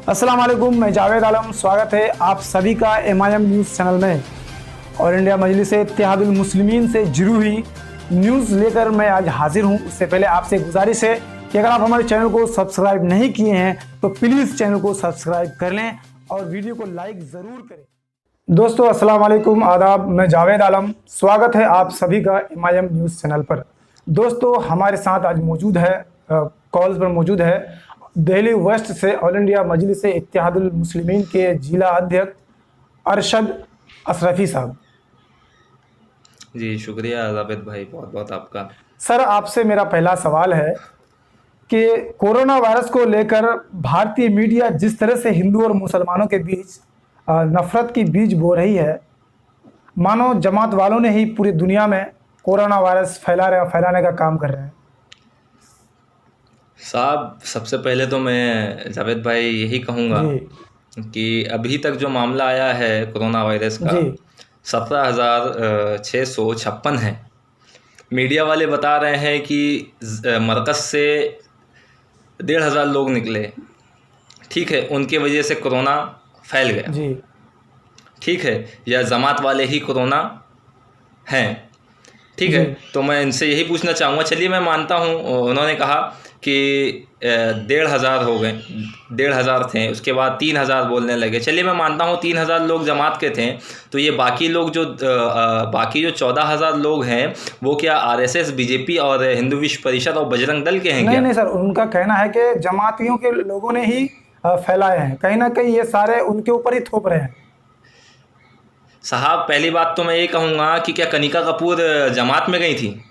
अस्सलाम वालेकुम, मैं जावेद आलम। स्वागत है आप सभी का MIM न्यूज़ चैनल में। और इंडिया मजलिस इत्तेहादुल मुस्लिमीन से जुड़ी हुई न्यूज़ लेकर मैं आज हाजिर हूं। उससे पहले आपसे गुजारिश है कि अगर आप हमारे चैनल को सब्सक्राइब नहीं किए हैं तो प्लीज़ चैनल को सब्सक्राइब कर लें और वीडियो को लाइक ज़रूर करें। दोस्तों अस्सलाम वालेकुम, आदाब। मैं जावेद आलम। स्वागत है आप सभी का MIM न्यूज़ चैनल पर। दोस्तों हमारे साथ आज मौजूद है, कॉल्स पर मौजूद है दिल्ली वेस्ट से ऑल इंडिया मजलिस इत्तेहादुल मुस्लिमीन के जिला अध्यक्ष अरशद अशरफी साहब। जी शुक्रिया जावेद भाई, बहुत बहुत आपका। सर आपसे मेरा पहला सवाल है कि कोरोना वायरस को लेकर भारतीय मीडिया जिस तरह से हिंदू और मुसलमानों के बीच नफरत की बीज बो रही है, मानो जमात वालों ने ही पूरी दुनिया में कोरोना वायरस फैलाने का काम कर रहे हैं। साहब सबसे पहले तो मैं जावेद भाई यही कहूँगा कि अभी तक जो मामला आया है कोरोना वायरस का 17,656 है। मीडिया वाले बता रहे हैं कि मरकज़ से 1,500 लोग निकले, ठीक है, उनके वजह से कोरोना फैल गया जी, ठीक है, या जमात वाले ही कोरोना हैं, ठीक है। तो मैं इनसे यही पूछना चाहूँगा, चलिए मैं मानता हूँ उन्होंने कहा कि 1,500 हो गए, 1,500 थे, उसके बाद 3,000 बोलने लगे। चलिए मैं मानता हूँ 3,000 लोग जमात के थे, तो ये बाकी लोग जो बाकी जो 14,000 लोग हैं वो क्या RSS, BJP और हिंदू विश्व परिषद और बजरंग दल के हैं? नहीं नहीं सर, उनका कहना है कि जमातियों के लोगों ने ही फैलाए हैं, कहीं ना कहीं ये सारे उनके ऊपर ही थोप रहे हैं। साहब पहली बात तो मैं ये कहूँगा कि क्या कनिका कपूर जमात में गई थी?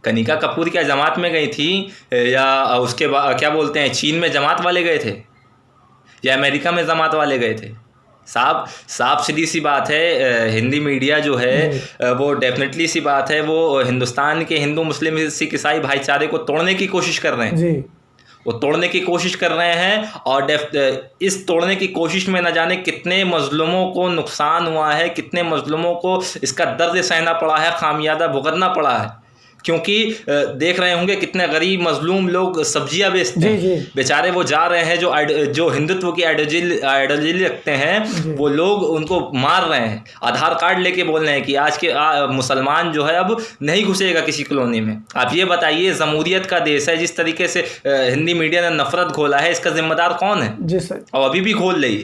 कनिका कपूर क्या जमात में गई थी, या उसके बाद क्या बोलते हैं चीन में जमात वाले गए थे, या अमेरिका में जमात वाले गए थे? साफ सीधी सी बात है, हिंदी मीडिया जो है वो डेफिनेटली सी बात है, वो हिंदुस्तान के हिंदू मुस्लिम सिख ईसाई भाईचारे को तोड़ने की कोशिश कर रहे हैं जी। वो तोड़ने की कोशिश कर रहे हैं और इस तोड़ने की कोशिश में न जाने कितने मजलूमों को नुकसान हुआ है, कितने मजलूमों को इसका दर्द सहना पड़ा है, खामियाजा भुगतना पड़ा है। क्योंकि देख रहे होंगे कितने गरीब मजलूम लोग सब्जियां बेचते हैं, बेचारे वो जा रहे हैं, जो हिंदुत्व की आइडियोलॉजी रखते हैं वो लोग उनको मार रहे हैं। आधार कार्ड लेके बोल रहे हैं कि आज के मुसलमान जो है अब नहीं घुसेगा किसी कॉलोनी में। आप ये बताइए, जमहूरियत का देश है, जिस तरीके से हिंदी मीडिया ने नफरत घोला है, इसका जिम्मेदार कौन है? जी सर। और अभी भी घोल रही है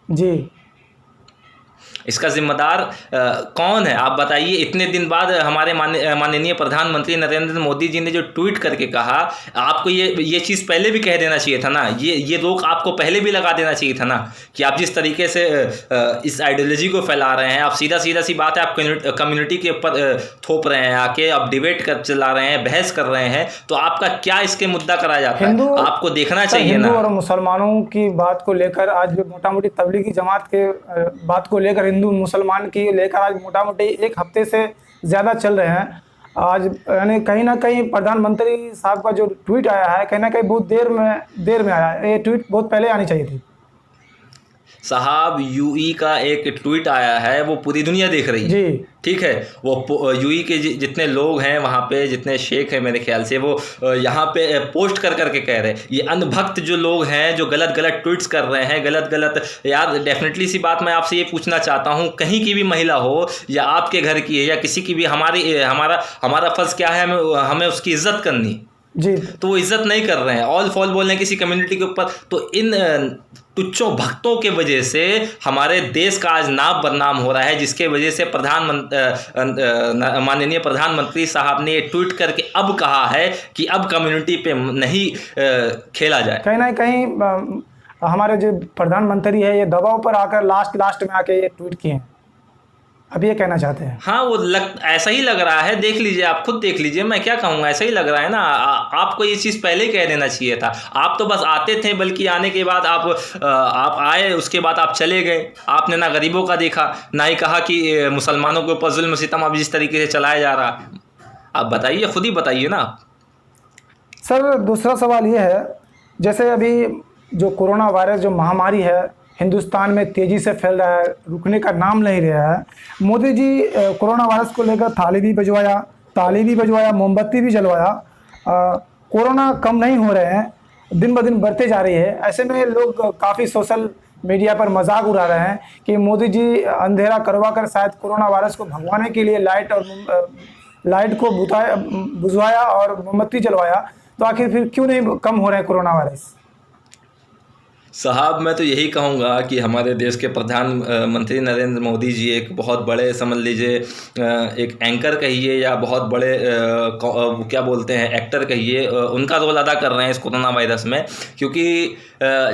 जी। इसका जिम्मेदार कौन है आप बताइए? इतने दिन बाद हमारे माननीय प्रधानमंत्री नरेंद्र मोदी जी ने जो ट्वीट करके कहा, आपको ये चीज़ पहले भी कह देना चाहिए था ना, ये रोक आपको पहले भी लगा देना चाहिए था ना, कि आप जिस तरीके से इस आइडियोलॉजी को फैला रहे हैं, आप सीधा सी बात है, आप कम्युनिटी के ऊपर थोप रहे हैं, आके आप डिबेट कर चला रहे हैं, बहस कर रहे हैं, तो आपका क्या इसके मुद्दा कराया जाता है? आपको देखना चाहिए ना। हिंदू और मुसलमानों की बात को लेकर आज मोटा मोटी तबलीगी जमात के बात को लेकर, हिंदू मुसलमान की लेकर आज मोटा मोटी एक हफ्ते से ज़्यादा चल रहे हैं। आज यानी कहीं ना कहीं प्रधानमंत्री साहब का जो ट्वीट आया है, कहीं ना कहीं बहुत देर में आया है। ये ट्वीट बहुत पहले आनी चाहिए थी साहब। यूई का एक ट्वीट आया है, वो पूरी दुनिया देख रही है जी, ठीक है। वो यूई के जितने लोग हैं वहाँ पे, जितने शेख हैं मेरे ख्याल से, वो यहाँ पे पोस्ट कर करके कह रहे हैं। ये अंधभक्त जो लोग हैं जो गलत ट्वीट्स कर रहे हैं, गलत यार डेफिनेटली सी बात मैं आपसे ये पूछना चाहता हूँ, कहीं की भी महिला हो या आपके घर की है या किसी की भी, हमारा फ़र्ज़ क्या है, हमें उसकी इज्जत करनी जी। तो वो इज्जत नहीं कर रहे हैं, ऑल फॉल बोल रहे हैं किसी कम्युनिटी के ऊपर। तो इन तुच्छों भक्तों के वजह से हमारे देश का आज नाम बदनाम हो रहा है, जिसके वजह से माननीय प्रधानमंत्री साहब ने ये ट्वीट करके अब कहा है कि अब कम्युनिटी पे नहीं खेला जाए। कहीं ना कहीं हमारे जो प्रधानमंत्री है ये दबाव पर आकर लास्ट में आके ये ट्वीट किए हैं, अब ये कहना चाहते हैं। हाँ, वो ऐसा ही लग रहा है, देख लीजिए, आप खुद देख लीजिए, मैं क्या कहूँगा, ऐसा ही लग रहा है ना। आपको ये चीज़ पहले कह देना चाहिए था। आप तो बस आते थे, बल्कि आने के बाद आप आए, उसके बाद आप चले गए। आपने ना गरीबों का देखा, ना ही कहा कि मुसलमानों के ऊपर जुल्म सितम अब जिस तरीके से चलाया जा रहा है। आप बताइए, खुद ही बताइए ना। सर दूसरा सवाल ये है, जैसे अभी जो कोरोना वायरस जो महामारी है हिंदुस्तान में तेज़ी से फैल रहा है, रुकने का नाम नहीं ले रहा है। मोदी जी कोरोना वायरस को लेकर थाली भी बजवाया, मोमबत्ती भी जलवाया, कोरोना कम नहीं हो रहे हैं, दिन ब दिन बढ़ते जा रही है। ऐसे में लोग काफ़ी सोशल मीडिया पर मजाक उड़ा रहे हैं कि मोदी जी अंधेरा करवा कर शायद कोरोना वायरस को भगवाने के लिए लाइट को बुझवाया और मोमबत्ती जलवाया। तो आखिर फिर क्यों नहीं कम हो रहे हैं कोरोना वायरस? साहब मैं तो यही कहूँगा कि हमारे देश के प्रधानमंत्री नरेंद्र मोदी जी एक बहुत बड़े, समझ लीजिए एक एंकर कहिए या बहुत बड़े क्या बोलते हैं, एक्टर कहिए, उनका रोल अदा कर रहे हैं इस कोरोना वायरस में। क्योंकि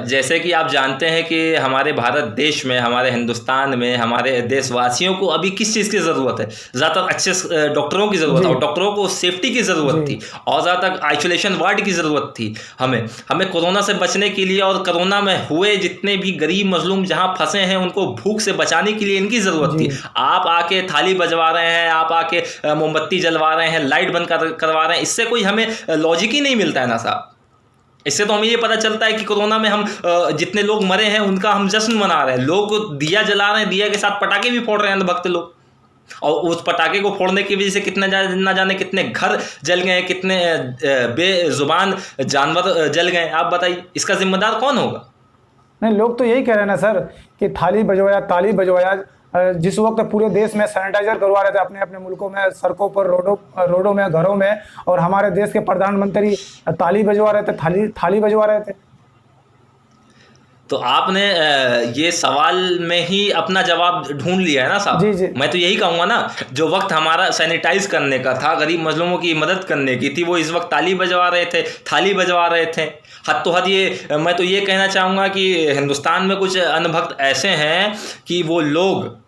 जैसे कि आप जानते हैं कि हमारे भारत देश में, हमारे हिंदुस्तान में, हमारे देशवासियों को अभी किस चीज़ की ज़रूरत है? ज़्यादातर अच्छे डॉक्टरों की ज़रूरत है, और डॉक्टरों को सेफ्टी की ज़रूरत थी, और ज़्यादातर आइसोलेशन वार्ड की ज़रूरत थी। हमें कोरोना से बचने के लिए और कोरोना में हुए जितने भी गरीब मजलूम जहां फंसे हैं उनको भूख से बचाने के लिए इनकी ज़रूरत थी। आप आके थाली बजवा रहे हैं, आप आके मोमबत्ती जलवा रहे हैं, लाइट बंद करवा रहे हैं, इससे कोई हमें लॉजिक ही नहीं मिलता है ना साहब। इससे तो हमें ये पता चलता है कि कोरोना में हम जितने लोग मरे हैं उनका हम जश्न मना रहे हैं, लोग दिया जला रहे हैं, दिया के साथ पटाखे भी फोड़ रहे हैं भक्त लोग, और उस पटाखे को फोड़ने की वजह से कितने ना जाने कितने घर जल गए, कितने बेजुबान जानवर जल गए। आप बताइए इसका जिम्मेदार कौन होगा? नहीं, लोग तो यही कह रहे हैं ना सर कि थाली बजवाया, ताली बजवाया। जिस वक्त पूरे देश में सैनिटाइजर करवा रहे थे अपने अपने मुल्कों में, सड़कों पर, रोडों में, घरों में, और हमारे देश के प्रधानमंत्री ताली बजवा रहे थे, थाली बजवा रहे थे। तो आपने ये सवाल में ही अपना जवाब ढूंढ लिया है ना साहब। जी। मैं तो यही कहूँगा ना, जो वक्त हमारा सैनिटाइज करने का था, गरीब मजलूमों की मदद करने की थी, वो इस वक्त ताली बजवा रहे थे, थाली बजवा रहे थे। हद तो हद ये मैं तो ये कहना चाहूँगा कि हिंदुस्तान में कुछ अनभक्त ऐसे हैं कि वो लोग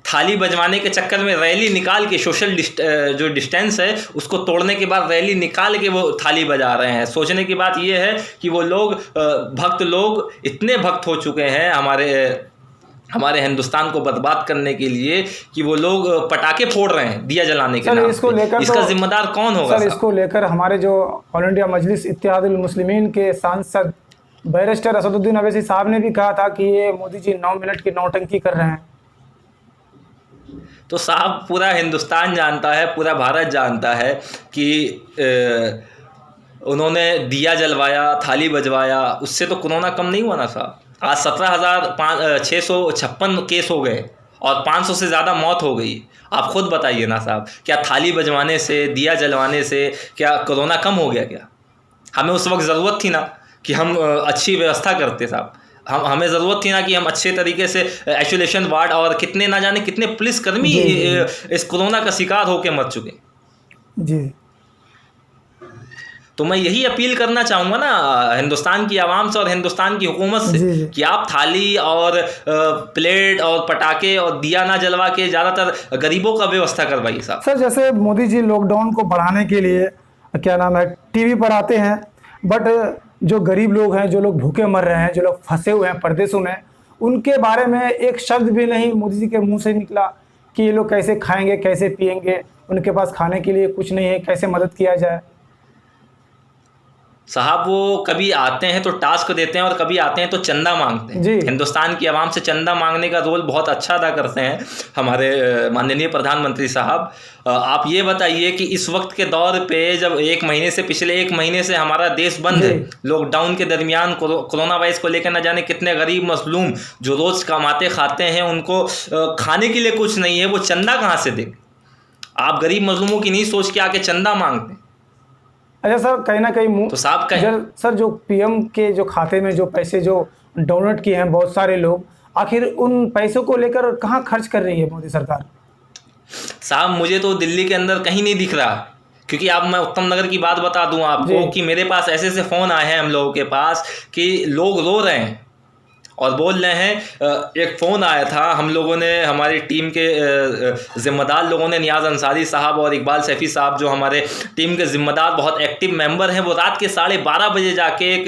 थाली बजवाने के चक्कर में रैली निकाल के, सोशल जो डिस्टेंस है उसको तोड़ने के बाद रैली निकाल के वो थाली बजा रहे हैं। सोचने की बात ये है कि वो लोग भक्त लोग इतने भक्त हो चुके हैं हमारे हिंदुस्तान को बर्बाद करने के लिए कि वो लोग पटाखे फोड़ रहे हैं दिया जलाने के नाम पे। इसका जिम्मेदार कौन होगा सर? इसको लेकर हमारे जो ऑल इंडिया मजलिस इत्तेहादुल मुस्लिमीन के सांसद बैरिस्टर असदुद्दीन अवैसी साहब ने भी कहा था कि ये मोदी जी 9 मिनट की नौटंकी कर रहे हैं। तो साहब पूरा हिंदुस्तान जानता है, पूरा भारत जानता है कि उन्होंने दिया जलवाया, थाली बजवाया, उससे तो कोरोना कम नहीं हुआ ना साहब। आज 17,656 केस हो गए और 500 से ज़्यादा मौत हो गई। आप खुद बताइए ना साहब, क्या थाली बजवाने से, दिया जलवाने से क्या कोरोना कम हो गया? क्या हमें उस वक्त ज़रूरत थी ना कि हम अच्छी व्यवस्था करते साहब। हमें ज़रूरत थी ना कि हम अच्छे तरीके से आइसोलेशन वार्ड, और कितने ना जाने कितने पुलिसकर्मी इस कोरोना का शिकार होकर मर चुके जी। तो मैं यही अपील करना चाहूँगा ना हिंदुस्तान की आवाम से और हिंदुस्तान की हुकूमत से कि आप थाली और प्लेट और पटाखे और दिया ना जलवा के ज़्यादातर गरीबों का व्यवस्था करवाइए साहब। सर, जैसे मोदी जी लॉकडाउन को बढ़ाने के लिए क्या नाम है टीवी पर आते हैं, बट जो गरीब लोग हैं, जो लोग भूखे मर रहे हैं, जो लोग फंसे हुए हैं परदेशों में, उनके बारे में एक शब्द भी नहीं मोदी जी के मुँह से निकला कि ये लोग कैसे खाएंगे, कैसे पिएंगे, उनके पास खाने के लिए कुछ नहीं है, कैसे मदद किया जाए। साहब वो कभी आते हैं तो टास्क देते हैं और कभी आते हैं तो चंदा मांगते हैं। हिंदुस्तान की आवाम से चंदा मांगने का रोल बहुत अच्छा अदा करते हैं हमारे माननीय प्रधानमंत्री साहब। आप ये बताइए कि इस वक्त के दौर पे जब पिछले एक महीने से हमारा देश बंद है, लॉकडाउन के दरमियान कोरोना वायरस को लेकर न जाने कितने गरीब मजलूम जो रोज़ कमाते खाते हैं, उनको खाने के लिए कुछ नहीं है, वो चंदा कहाँ से देंगे? आप गरीब मजलूमों की नहीं सोच के आके चंदा मांगते हैं। अच्छा सर, कहीं ना कहीं तो साहब सर जो पीएम के जो खाते में जो पैसे जो डोनेट किए हैं बहुत सारे लोग, आखिर उन पैसों को लेकर कहाँ खर्च कर रही है मोदी सरकार? साहब मुझे तो दिल्ली के अंदर कहीं नहीं दिख रहा, क्योंकि अब मैं उत्तम नगर की बात बता दूं आपको कि मेरे पास ऐसे ऐसे फ़ोन आए हैं हम लोगों के पास कि लोग रो रहे हैं और बोल रहे हैं। एक फ़ोन आया था, हम लोगों ने, हमारी टीम के ज़िम्मेदार लोगों ने, नियाज़ अंसारी साहब और इकबाल सैफ़ी साहब जो हमारे टीम के ज़िम्मेदार बहुत एक्टिव मेंबर हैं, वो रात के 12:30 बजे जाके एक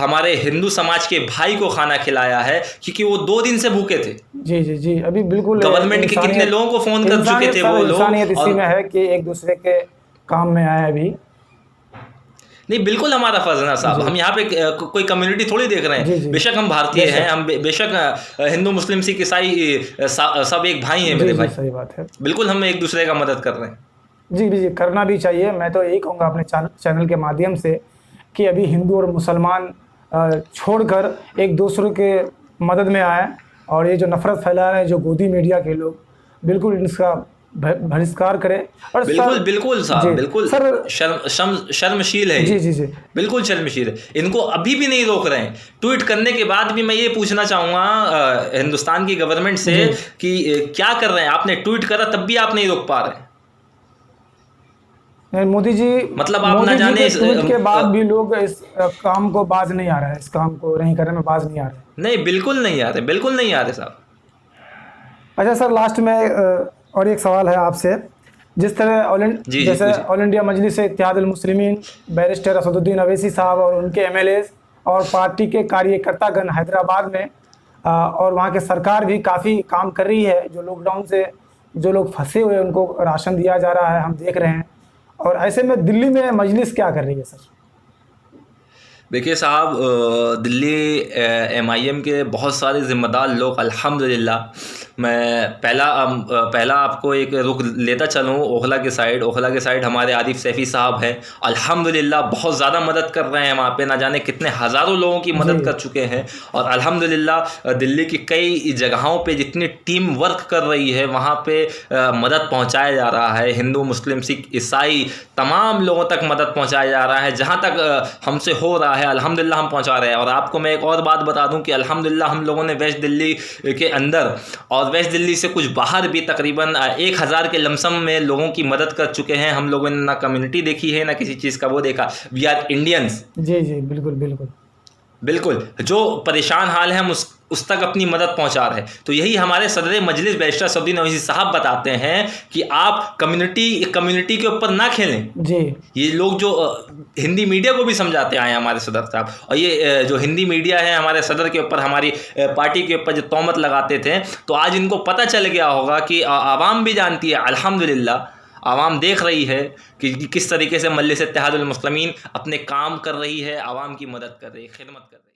हमारे हिंदू समाज के भाई को खाना खिलाया है, क्योंकि वो 2 दिन से भूखे थे। जी, अभी बिल्कुल गवर्नमेंट के कितने लोगों को फ़ोन कर चुके थे वो लोग। इंसानियत इसी में है कि एक दूसरे के काम में आए। अभी नहीं, बिल्कुल हमारा फर्ज है ना साहब। हम यहाँ पे कोई कम्युनिटी थोड़ी देख रहे हैं। बेशक हम भारतीय हैं, हम बेशक हिंदू मुस्लिम सिख ईसाई सब एक भाई हैं मेरे भाई। सही बात है। बिल्कुल हम एक दूसरे का मदद कर रहे हैं। जी, जी, करना भी चाहिए। मैं तो यही कहूँगा अपने चैनल के माध्यम से कि अभी हिंदू और मुसलमान छोड़कर एक दूसरे के मदद में आएँ और ये जो नफ़रत फैला रहे हैं जो गोदी मीडिया के लोग, बिल्कुल इसका बहिष्कार करें। और बिल्कुल, सर बिल्कुल साहब, जी, बिल्कुल सर शर्मशील है जी, ये। जी, जी। बिल्कुल शर्मशील है। इनको अभी भी नहीं रोक रहे हैं। ट्वीट करने के बाद भी मैं ये पूछना चाहूँगा हिंदुस्तान की गवर्नमेंट से जी। कि क्या कर रहे हैं? आपने ट्वीट करा तब भी आप नहीं रोक पा रहे हैं। नहीं, मतलब आप ना मोदी जी जाने के ट्वीट के बाद भी लोग इस काम को बाज नहीं आ रहा है, इस काम को नहीं करने में बाज नहीं आ रहे हैं। नहीं, बिल्कुल नहीं आ रहे, बिल्कुल नहीं आ रहे साहब। अच्छा सर, लास्ट में और एक सवाल है आपसे। जिस तरह जी, जी, जैसे पूछिए। ऑल इंडिया मजलिस इत्तेहादुल मुस्लिमीन बैरिस्टर असदुद्दीन अवैसी साहब और उनके एमएलएज और पार्टी के कार्यकर्तागण हैदराबाद में और वहाँ की सरकार भी काफ़ी काम कर रही है। जो लॉकडाउन से जो लोग फंसे हुए हैं उनको राशन दिया जा रहा है, हम देख रहे हैं। और ऐसे में दिल्ली में मजलिस क्या कर रही है सर? देखिए साहब, दिल्ली एमआईएम के बहुत सारे ज़िम्मेदार लोग अल्हम्दुलिल्लाह, मैं पहला आपको एक रुख लेता चलूँ ओखला के साइड हमारे आरिफ सैफ़ी साहब हैं। अल्हम्दुलिल्लाह बहुत ज़्यादा मदद कर रहे हैं वहाँ पे, ना जाने कितने हज़ारों लोगों की मदद जी। कर चुके हैं। और अल्हम्दुलिल्लाह दिल्ली की कई जगहों पे जितनी टीम वर्क कर रही है वहाँ पे मदद पहुँचाया जा रहा है। हिंदू, मुस्लिम, सिख, ईसाई तमाम लोगों तक मदद पहुँचाया जा रहा है। जहाँ तक हमसे हो रहा है अल्हम्दुलिल्लाह हम पहुँचा रहे हैं। और आपको मैं एक और बात बता दूं कि अल्हम्दुलिल्लाह हम लोगों ने वेस्ट दिल्ली के अंदर और वेस्ट दिल्ली से कुछ बाहर भी तकरीबन 1000 के लमसम में लोगों की मदद कर चुके हैं। हम लोगों ने ना कम्युनिटी देखी है ना किसी चीज़ का वो देखा। We are Indians. जी, जी, बिल्कुल, बिल्कुल। बिल्कुल, जो परेशान हाल है हम उस तक अपनी मदद पहुंचा रहे हैं। तो यही हमारे सदर मजलिस बैरिस्टर असदुद्दीन अवैसी साहब बताते हैं कि आप कम्युनिटी के ऊपर ना खेलें। जी। ये लोग जो हिंदी मीडिया को भी समझाते आए हैं हमारे सदर साहब, और ये जो हिंदी मीडिया है हमारे सदर के ऊपर, हमारी पार्टी के ऊपर जो तोहमत लगाते थे, तो आज इनको पता चल गया होगा कि आवाम भी जानती है। अल्हम्दुलिल्लाह आवाम देख रही है कि किस तरीके से मजलिस इत्तेहादुल मुस्लिमीन अपने काम कर रही है, आवाम की मदद कर रही है, खिदमत कर रही है।